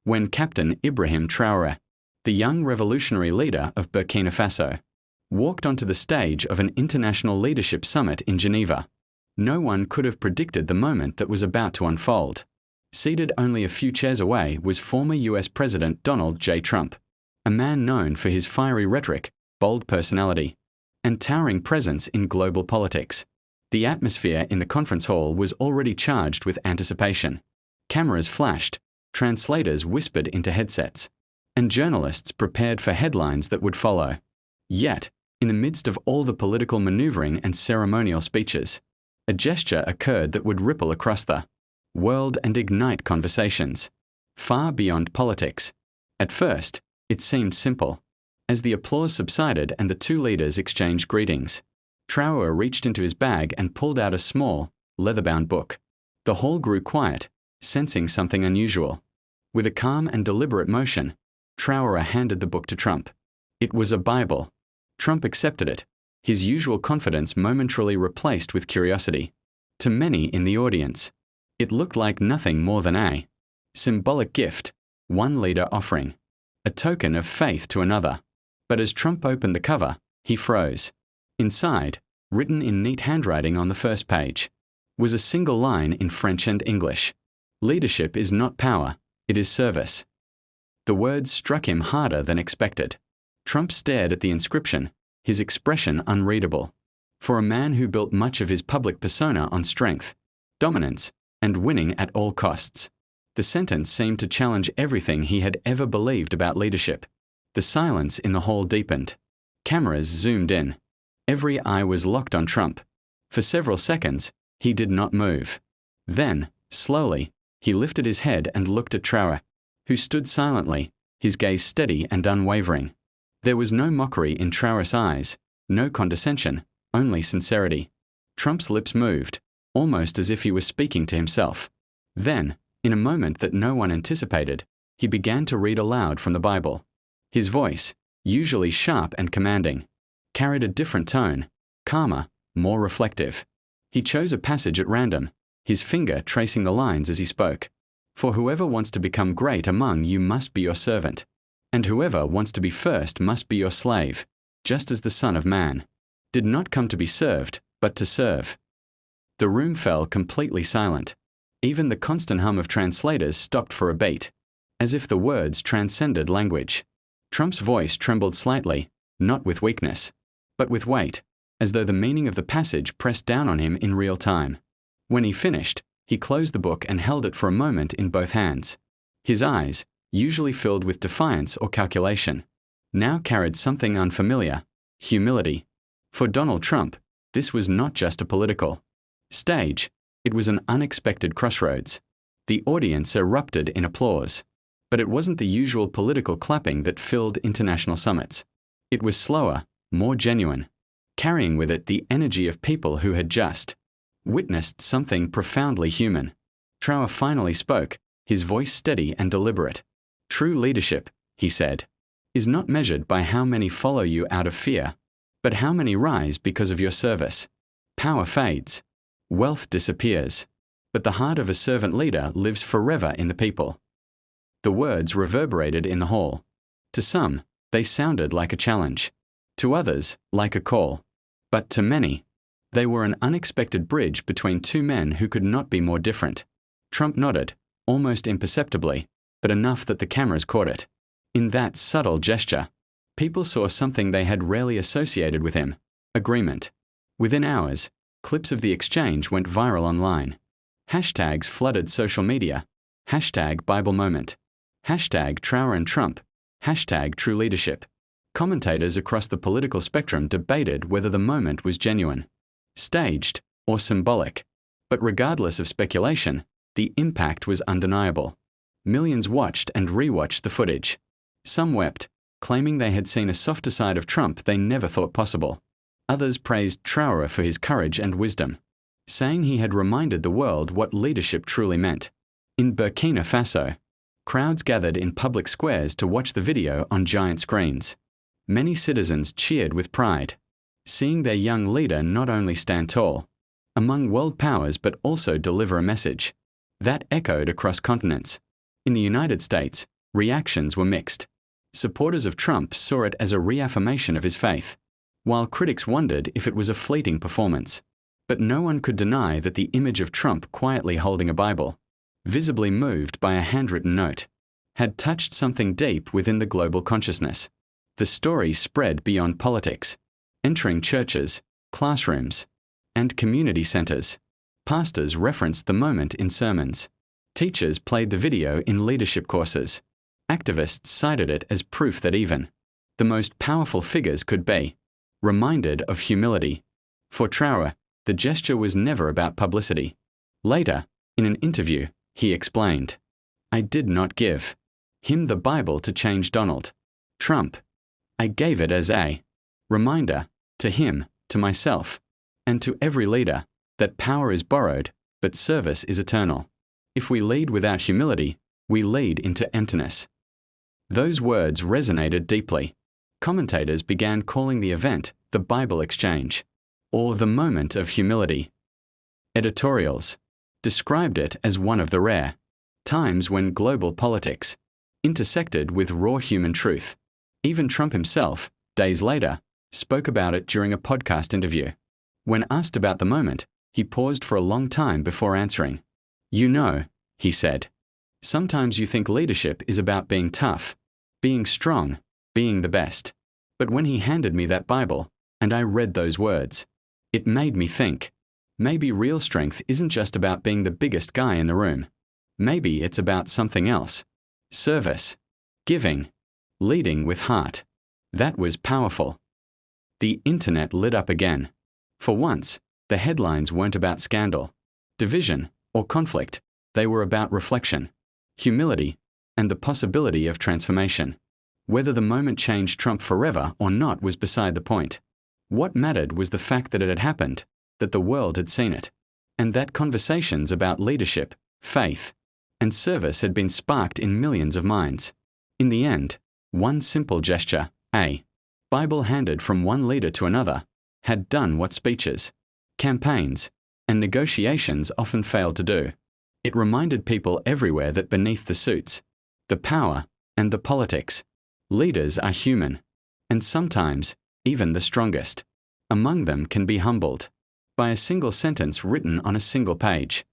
when Captain Ibrahim Traoré, the young revolutionary leader of Burkina Faso, walked onto the stage of an international leadership summit in Geneva. No one could have predicted the moment that was about to unfold. Seated only a few chairs away was former US President Donald J. Trump, a man known for his fiery rhetoric, bold personality, and towering presence in global politics. The atmosphere in the conference hall was already charged with anticipation. Cameras flashed, translators whispered into headsets, and journalists prepared for headlines that would follow. Yet, in the midst of all the political maneuvering and ceremonial speeches, a gesture occurred that would ripple across the world and ignite conversations, far beyond politics. At first, it seemed simple. As the applause subsided and the two leaders exchanged greetings, Traoré reached into his bag and pulled out a small, leather-bound book. The hall grew quiet, sensing something unusual. With a calm and deliberate motion, Traoré handed the book to Trump. It was a Bible. Trump accepted it, his usual confidence momentarily replaced with curiosity. To many in the audience, it looked like nothing more than a symbolic gift, one leader offering a token of faith to another. But as Trump opened the cover, he froze. Inside, written in neat handwriting on the first page, was a single line in French and English. Leadership is not power, it is service. The words struck him harder than expected. Trump stared at the inscription, his expression unreadable. For a man who built much of his public persona on strength, dominance, and winning at all costs, the sentence seemed to challenge everything he had ever believed about leadership. The silence in the hall deepened. Cameras zoomed in. Every eye was locked on Trump. For several seconds, he did not move. Then, slowly, he lifted his head and looked at Traoré, who stood silently, his gaze steady and unwavering. There was no mockery in Traoré's eyes, no condescension, only sincerity. Trump's lips moved, almost as if he was speaking to himself. Then, in a moment that no one anticipated, he began to read aloud from the Bible. His voice, usually sharp and commanding, carried a different tone, calmer, more reflective. He chose a passage at random, his finger tracing the lines as he spoke. For whoever wants to become great among you must be your servant, and whoever wants to be first must be your slave, just as the Son of Man did not come to be served, but to serve. The room fell completely silent. Even the constant hum of translators stopped for a beat, as if the words transcended language. Trump's voice trembled slightly, not with weakness, but with weight, as though the meaning of the passage pressed down on him in real time. When he finished, he closed the book and held it for a moment in both hands. His eyes, usually filled with defiance or calculation, now carried something unfamiliar: humility. For Donald Trump, this was not just a political stage, it was an unexpected crossroads. The audience erupted in applause. But it wasn't the usual political clapping that filled international summits. It was slower, more genuine, carrying with it the energy of people who had just witnessed something profoundly human. Traoré finally spoke, his voice steady and deliberate. True leadership, he said, is not measured by how many follow you out of fear, but how many rise because of your service. Power fades. Wealth disappears. But the heart of a servant leader lives forever in the people. The words reverberated in the hall. To some, they sounded like a challenge. To others, like a call. But to many, they were an unexpected bridge between two men who could not be more different. Trump nodded, almost imperceptibly, but enough that the cameras caught it. In that subtle gesture, people saw something they had rarely associated with him: agreement. Within hours, clips of the exchange went viral online. Hashtags flooded social media. Hashtag Bible moment. Hashtag Traoré and Trump. Hashtag True Leadership. Commentators across the political spectrum debated whether the moment was genuine, staged, or symbolic. But regardless of speculation, the impact was undeniable. Millions watched and rewatched the footage. Some wept, claiming they had seen a softer side of Trump they never thought possible. Others praised Traoré for his courage and wisdom, saying he had reminded the world what leadership truly meant. In Burkina Faso, crowds gathered in public squares to watch the video on giant screens. Many citizens cheered with pride, seeing their young leader not only stand tall among world powers but also deliver a message that echoed across continents. In the United States, Reactions were mixed. Supporters of Trump saw it as a reaffirmation of his faith, while critics wondered if it was a fleeting performance. But no one could deny that the image of Trump quietly holding a Bible, visibly moved by a handwritten note, had touched something deep within the global consciousness. The story spread beyond politics, entering churches, classrooms, and community centers. Pastors referenced the moment in sermons. Teachers played the video in leadership courses. Activists cited it as proof that even the most powerful figures could be reminded of humility. For Traoré, the gesture was never about publicity. Later, in an interview, he explained, "I did not give him the Bible to change Donald Trump. I gave it as a reminder to him, to myself, and to every leader, that power is borrowed, but service is eternal. If we lead without humility, we lead into emptiness." Those words resonated deeply. Commentators began calling the event the Bible exchange, or the moment of humility. Editorials described it as one of the rare times when global politics intersected with raw human truth. Even Trump himself, days later, spoke about it during a podcast interview. When asked about the moment, he paused for a long time before answering. "You know," he said, "sometimes you think leadership is about being tough, being strong, being the best. But when he handed me that Bible, and I read those words, it made me think, maybe real strength isn't just about being the biggest guy in the room. Maybe it's about something else. Service, giving, leading with heart." That was powerful. The internet lit up again. For once, the headlines weren't about scandal, division, or conflict. They were about reflection, humility, and the possibility of transformation. Whether the moment changed Trump forever or not was beside the point. What mattered was the fact that it had happened, that the world had seen it, and that conversations about leadership, faith, and service had been sparked in millions of minds. In the end, one simple gesture, a Bible handed from one leader to another, had done what speeches, campaigns, and negotiations often failed to do. It reminded people everywhere that beneath the suits, the power, and the politics, leaders are human, and sometimes, even the strongest among them can be humbled by a single sentence written on a single page.